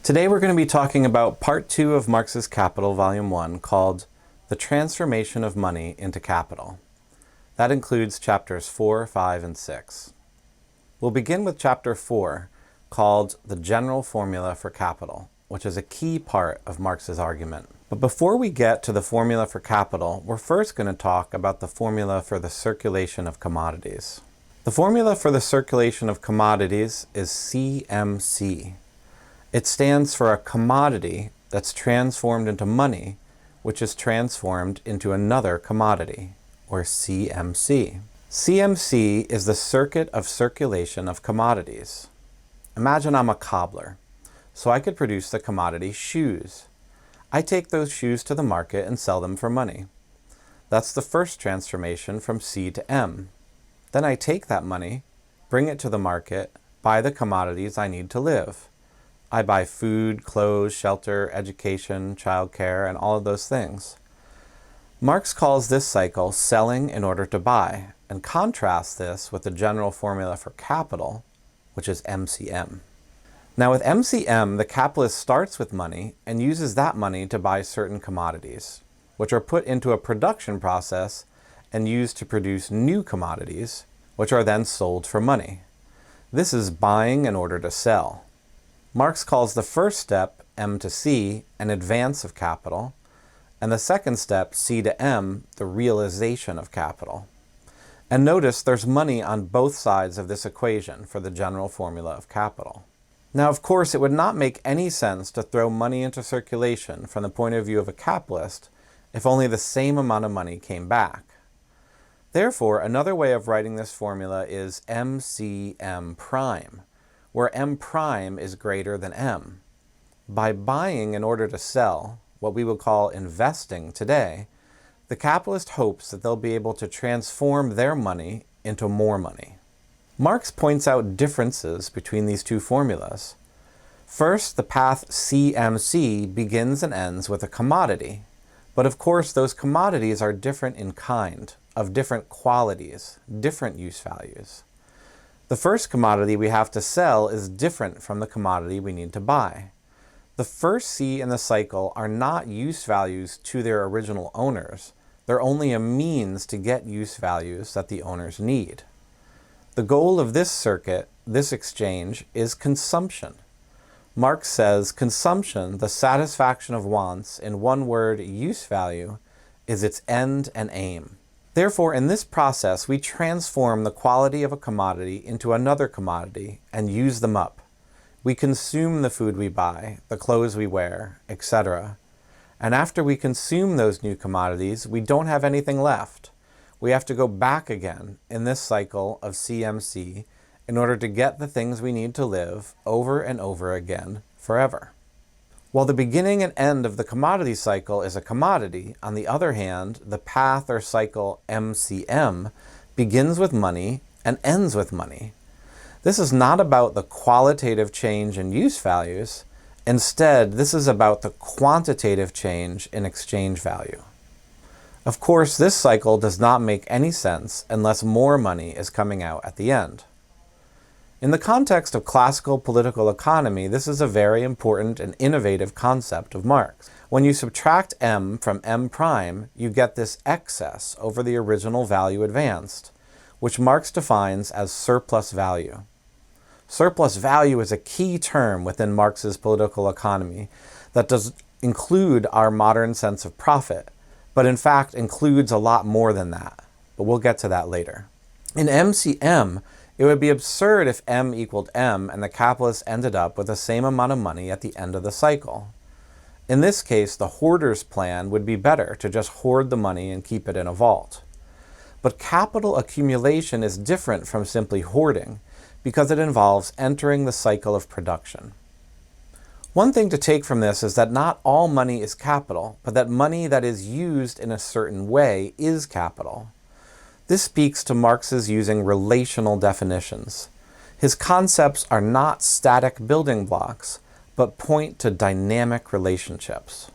Today we're going to be talking about Part 2 of Marx's Capital, Volume 1, called The Transformation of Money into Capital. That includes chapters 4, 5, and 6. We'll begin with chapter 4, called The General Formula for Capital, which is a key part of Marx's argument. But before we get to the formula for capital, we're first going to talk about the formula for the circulation of commodities. The formula for the circulation of commodities is CMC. It stands for a commodity that's transformed into money, which is transformed into another commodity, or CMC. CMC is the circuit of circulation of commodities. Imagine I'm a cobbler, so I could produce the commodity shoes. I take those shoes to the market and sell them for money. That's the first transformation from C to M. Then I take that money, bring it to the market, buy the commodities I need to live. I buy food, clothes, shelter, education, childcare, and all of those things. Marx calls this cycle selling in order to buy, and contrasts this with the general formula for capital, which is MCM. Now with MCM, the capitalist starts with money and uses that money to buy certain commodities, which are put into a production process and used to produce new commodities, which are then sold for money. This is buying in order to sell. Marx calls the first step, M to C, an advance of capital, and the second step, C to M, the realization of capital. And notice there's money on both sides of this equation for the general formula of capital. Now, of course, it would not make any sense to throw money into circulation from the point of view of a capitalist if only the same amount of money came back. Therefore, another way of writing this formula is MCM prime, where M prime is greater than M. By buying in order to sell, what we would call investing today, the capitalist hopes that they'll be able to transform their money into more money. Marx points out differences between these two formulas. First, the path CMC begins and ends with a commodity, but of course those commodities are different in kind, of different qualities, different use values. The first commodity we have to sell is different from the commodity we need to buy. The first C in the cycle are not use values to their original owners. They're only a means to get use values that the owners need. The goal of this circuit, this exchange, is consumption. Marx says consumption, the satisfaction of wants, in one word, use value, is its end and aim. Therefore, in this process, we transform the quality of a commodity into another commodity and use them up. We consume the food we buy, the clothes we wear, etc. And after we consume those new commodities, we don't have anything left. We have to go back again in this cycle of CMC in order to get the things we need to live over and over again forever. While the beginning and end of the commodity cycle is a commodity, on the other hand, the path or cycle MCM begins with money and ends with money. This is not about the qualitative change in use values. Instead, this is about the quantitative change in exchange value. Of course, this cycle does not make any sense unless more money is coming out at the end. In the context of classical political economy, this is a very important and innovative concept of Marx. When you subtract M from M prime, you get this excess over the original value advanced, which Marx defines as surplus value. Surplus value is a key term within Marx's political economy that does include our modern sense of profit, but in fact includes a lot more than that. But we'll get to that later. In MCM, it would be absurd if M equaled M and the capitalist ended up with the same amount of money at the end of the cycle. In this case, the hoarder's plan would be better to just hoard the money and keep it in a vault. But capital accumulation is different from simply hoarding because it involves entering the cycle of production. One thing to take from this is that not all money is capital, but that money that is used in a certain way is capital. This speaks to Marx's using relational definitions. His concepts are not static building blocks, but point to dynamic relationships.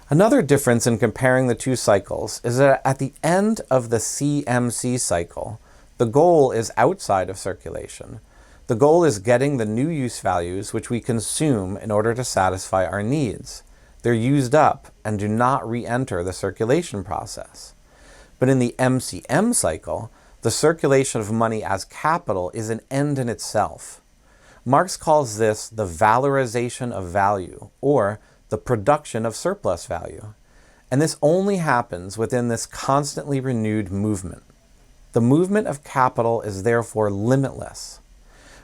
Another difference in comparing the two cycles is that at the end of the CMC cycle, the goal is outside of circulation. The goal is getting the new use values which we consume in order to satisfy our needs. They're used up and do not re-enter the circulation process. But in the MCM cycle, the circulation of money as capital is an end in itself. Marx calls this the valorization of value, or the production of surplus value. And this only happens within this constantly renewed movement. The movement of capital is therefore limitless.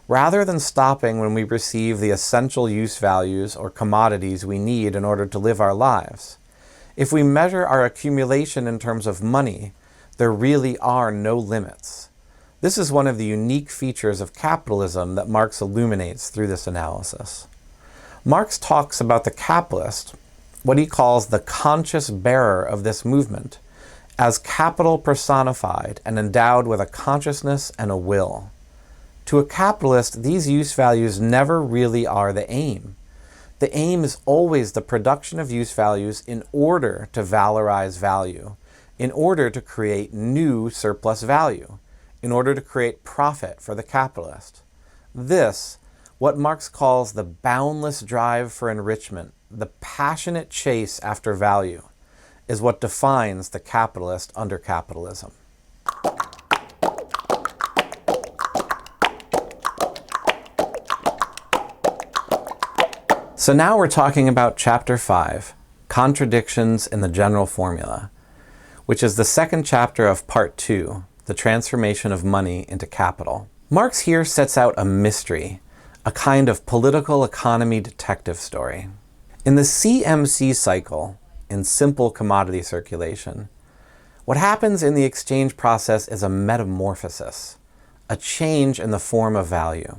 Rather than stopping when we receive the essential use values or commodities we need in order to live our lives, if we measure our accumulation in terms of money, there really are no limits. This is one of the unique features of capitalism that Marx illuminates through this analysis. Marx talks about the capitalist, what he calls the conscious bearer of this movement, as capital personified and endowed with a consciousness and a will. To a capitalist, these use values never really are the aim. The aim is always the production of use values in order to valorize value, in order to create new surplus value, in order to create profit for the capitalist. This, what Marx calls the boundless drive for enrichment, the passionate chase after value, is what defines the capitalist under capitalism. So now we're talking about Chapter 5, Contradições in the General Formula, which is the second chapter of Part 2, the transformation of money into capital. Marx here sets out a mystery, a kind of political economy detective story. In the CMC cycle, in simple commodity circulation, what happens in the exchange process is a metamorphosis, a change in the form of value.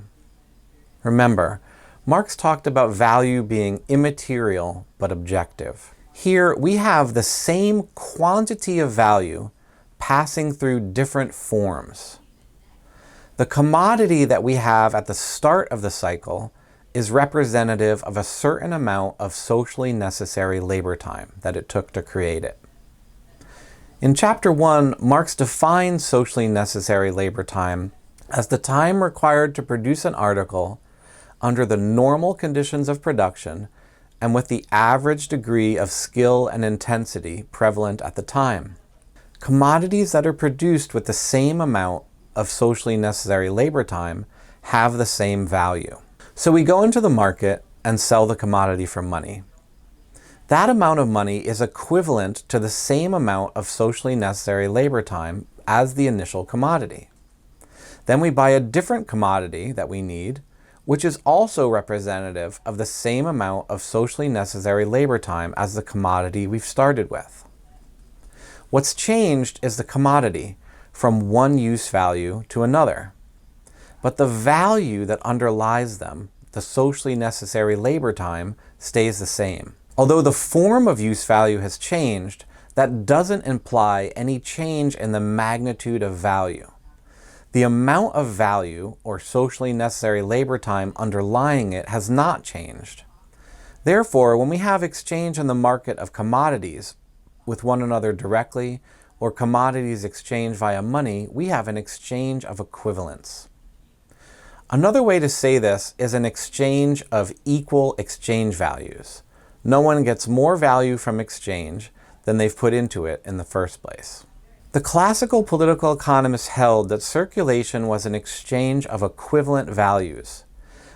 Remember, Marx talked about value being immaterial but objective. Here we have the same quantity of value passing through different forms. The commodity that we have at the start of the cycle is representative of a certain amount of socially necessary labor time that it took to create it. In Chapter 1, Marx defines socially necessary labor time as the time required to produce an article under the normal conditions of production and with the average degree of skill and intensity prevalent at the time. Commodities that are produced with the same amount of socially necessary labor time have the same value. So we go into the market and sell the commodity for money. That amount of money is equivalent to the same amount of socially necessary labor time as the initial commodity. Then we buy a different commodity that we need, which is also representative of the same amount of socially necessary labor time as the commodity we've started with. What's changed is the commodity from one use value to another. But the value that underlies them, the socially necessary labor time, stays the same. Although the form of use value has changed, that doesn't imply any change in the magnitude of value. The amount of value, or socially necessary labor time underlying it, has not changed. Therefore, when we have exchange in the market of commodities with one another directly, or commodities exchanged via money, we have an exchange of equivalence. Another way to say this is an exchange of equal exchange values. No one gets more value from exchange than they've put into it in the first place. The classical political economists held that circulation was an exchange of equivalent values,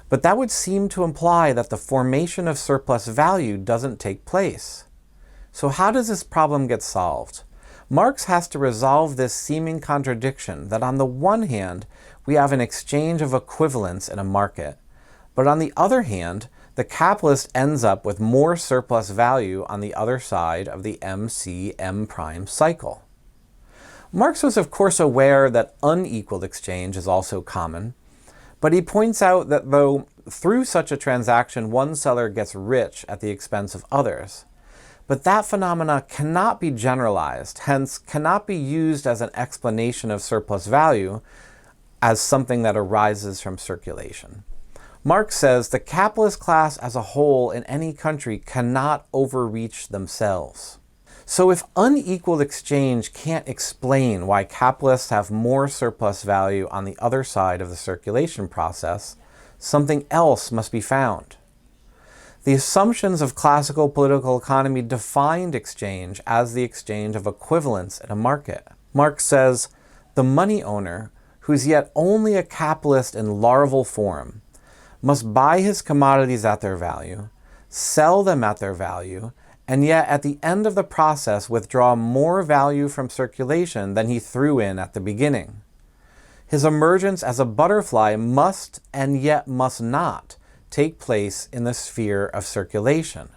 but that would seem to imply that the formation of surplus value doesn't take place. So how does this problem get solved? Marx has to resolve this seeming contradiction that on the one hand, we have an exchange of equivalence in a market, but on the other hand, the capitalist ends up with more surplus value on the other side of the MC-M' cycle. Marx was of course aware that unequal exchange is also common, but he points out that though through such a transaction one seller gets rich at the expense of others, but that phenomena cannot be generalized, hence cannot be used as an explanation of surplus value as something that arises from circulation. Marx says the capitalist class as a whole in any country cannot overreach themselves. So if unequal exchange can't explain why capitalists have more surplus value on the other side of the circulation process, something else must be found. The assumptions of classical political economy defined exchange as the exchange of equivalents in a market. Marx says, the money owner, who is yet only a capitalist in larval form, must buy his commodities at their value, sell them at their value, and yet at the end of the process withdraw more value from circulation than he threw in at the beginning. His emergence as a butterfly must and yet must not take place in the sphere of circulation.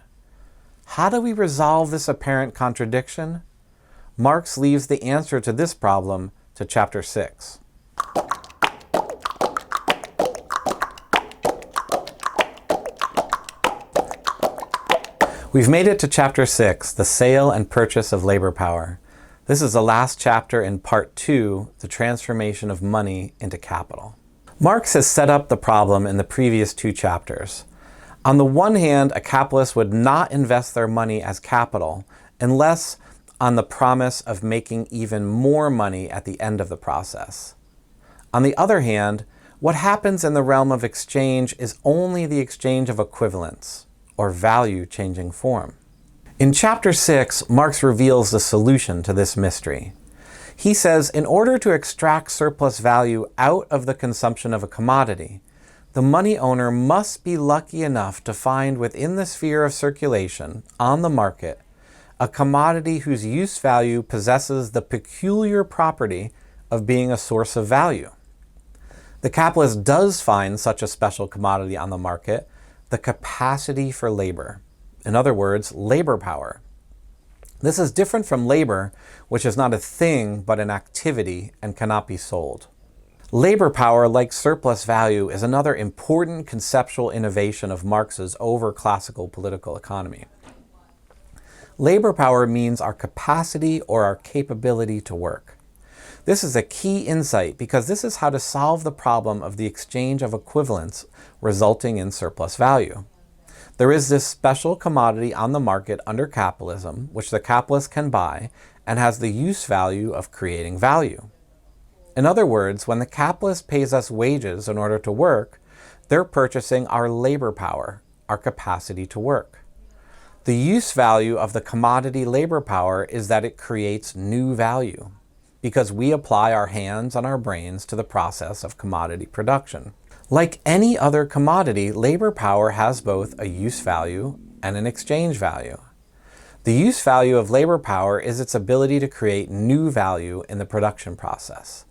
How do we resolve this apparent contradiction? Marx leaves the answer to this problem to Chapter 6. We've made it to Chapter 6, the sale and purchase of labor power. This is the last chapter in Part 2, the transformation of money into capital. Marx has set up the problem in the previous 2 chapters. On the one hand, a capitalist would not invest their money as capital unless on the promise of making even more money at the end of the process. On the other hand, what happens in the realm of exchange is only the exchange of equivalents, or value changing form. In Chapter 6, Marx reveals the solution to this mystery. He says, in order to extract surplus value out of the consumption of a commodity, the money owner must be lucky enough to find within the sphere of circulation, on the market, a commodity whose use value possesses the peculiar property of being a source of value. The capitalist does find such a special commodity on the market, the capacity for labor. In other words, labor power. This is different from labor, which is not a thing but an activity and cannot be sold. Labor power, like surplus value, is another important conceptual innovation of Marx's over classical political economy. Labor power means our capacity or our capability to work. This is a key insight because this is how to solve the problem of the exchange of equivalents resulting in surplus value. There is this special commodity on the market under capitalism, which the capitalist can buy and has the use value of creating value. In other words, when the capitalist pays us wages in order to work, they're purchasing our labor power, our capacity to work. The use value of the commodity labor power is that it creates new value, because we apply our hands and our brains to the process of commodity production. Like any other commodity, labor power has both a use value and an exchange value. The use value of labor power is its ability to create new value in the production process.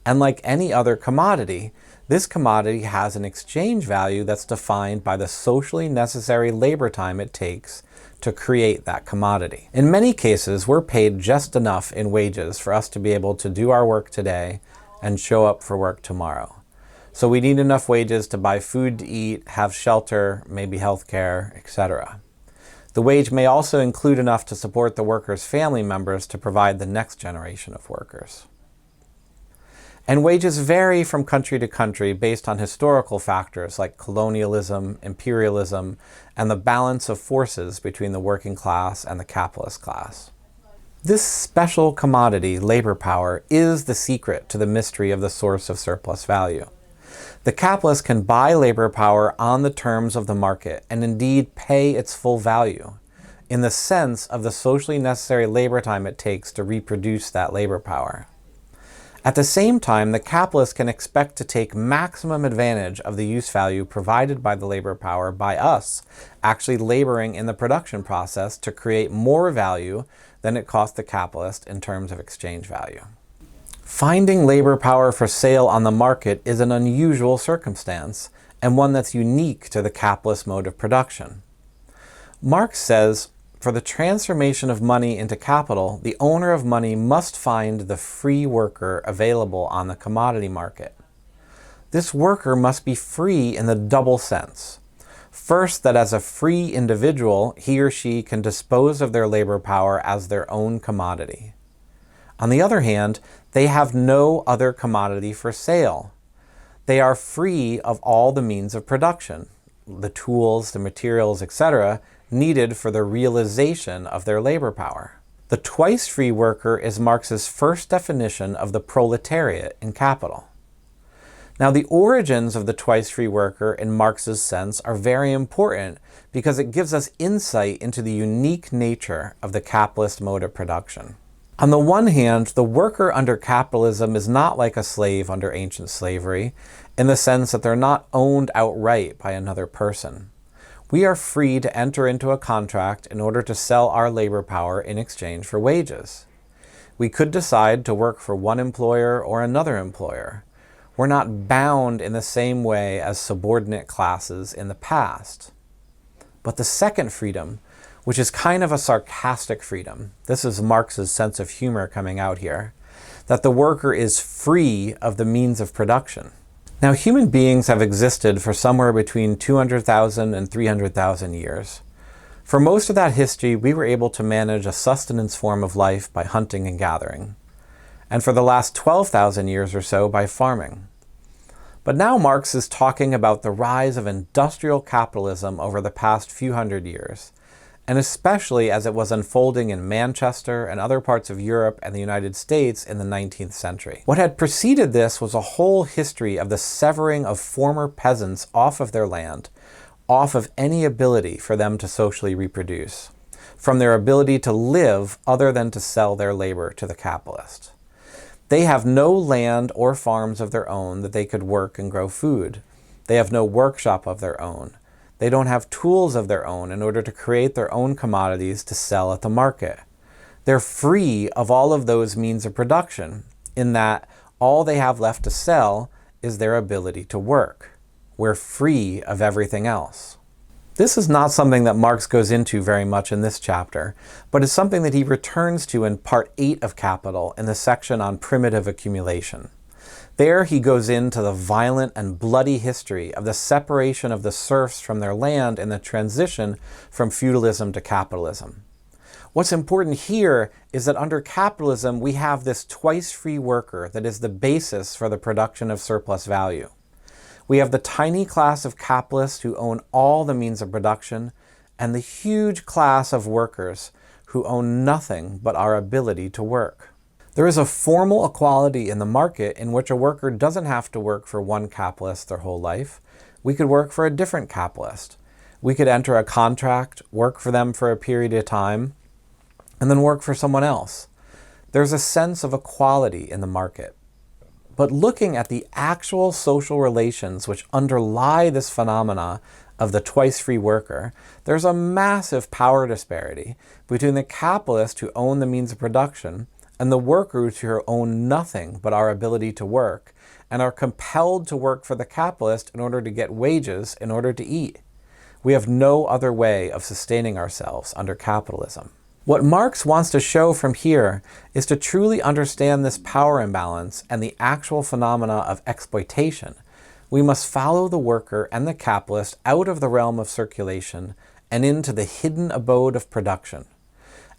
And like any other commodity, this commodity has an exchange value that's defined by the socially necessary labor time it takes to create that commodity. In many cases, we're paid just enough in wages for us to be able to do our work today and show up for work tomorrow. So we need enough wages to buy food to eat, have shelter, maybe healthcare, etc. The wage may also include enough to support the worker's family members to provide the next generation of workers. And wages vary from country to country based on historical factors like colonialism, imperialism, and the balance of forces between the working class and the capitalist class. This special commodity, labor power, is the secret to the mystery of the source of surplus value. The capitalist can buy labor power on the terms of the market and indeed pay its full value, in the sense of the socially necessary labor time it takes to reproduce that labor power. At the same time, the capitalist can expect to take maximum advantage of the use value provided by the labor power by us actually laboring in the production process to create more value than it cost the capitalist in terms of exchange value. Finding labor power for sale on the market is an unusual circumstance, and one that's unique to the capitalist mode of production. Marx says, for the transformation of money into capital, the owner of money must find the free worker available on the commodity market. This worker must be free in the double sense. First, that as a free individual, he or she can dispose of their labor power as their own commodity. On the other hand, they have no other commodity for sale. They are free of all the means of production, the tools, the materials, etc., needed for the realization of their labor power. The twice-free worker is Marx's first definition of the proletariat in Capital. Now, the origins of the twice-free worker in Marx's sense are very important because it gives us insight into the unique nature of the capitalist mode of production. On the one hand, the worker under capitalism is not like a slave under ancient slavery, in the sense that they're not owned outright by another person. We are free to enter into a contract in order to sell our labor power in exchange for wages. We could decide to work for one employer or another employer. We're not bound in the same way as subordinate classes in the past. But the second freedom, which is kind of a sarcastic freedom, this is Marx's sense of humor coming out here, that the worker is free of the means of production. Now, human beings have existed for somewhere between 200,000 and 300,000 years. For most of that history, we were able to manage a sustenance form of life by hunting and gathering, and for the last 12,000 years or so by farming. But now Marx is talking about the rise of industrial capitalism over the past few hundred years, and especially as it was unfolding in Manchester and other parts of Europe and the United States in the 19th century. What had preceded this was a whole history of the severing of former peasants off of their land, off of any ability for them to socially reproduce, from their ability to live other than to sell their labor to the capitalist. They have no land or farms of their own that they could work and grow food. They have no workshop of their own. They don't have tools of their own in order to create their own commodities to sell at the market. They're free of all of those means of production, in that all they have left to sell is their ability to work. We're free of everything else. This is not something that Marx goes into very much in this chapter, but it's something that he returns to in Part 8 of Capital in the section on primitive accumulation. There he goes into the violent and bloody history of the separation of the serfs from their land and the transition from feudalism to capitalism. What's important here is that under capitalism we have this twice-free worker that is the basis for the production of surplus value. We have the tiny class of capitalists who own all the means of production, and the huge class of workers who own nothing but our ability to work. There is a formal equality in the market in which a worker doesn't have to work for one capitalist their whole life. We could work for a different capitalist. We could enter a contract, work for them for a period of time, and then work for someone else. There's a sense of equality in the market. But looking at the actual social relations which underlie this phenomena of the twice-free worker, there's a massive power disparity between the capitalists who own the means of production and the workers who own nothing but our ability to work and are compelled to work for the capitalist in order to get wages in order to eat. We have no other way of sustaining ourselves under capitalism. What Marx wants to show from here is to truly understand this power imbalance and the actual phenomena of exploitation. We must follow the worker and the capitalist out of the realm of circulation and into the hidden abode of production,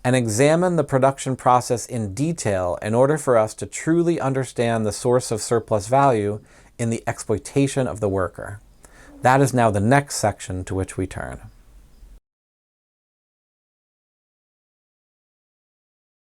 and examine the production process in detail in order for us to truly understand the source of surplus value in the exploitation of the worker. That is now the next section to which we turn.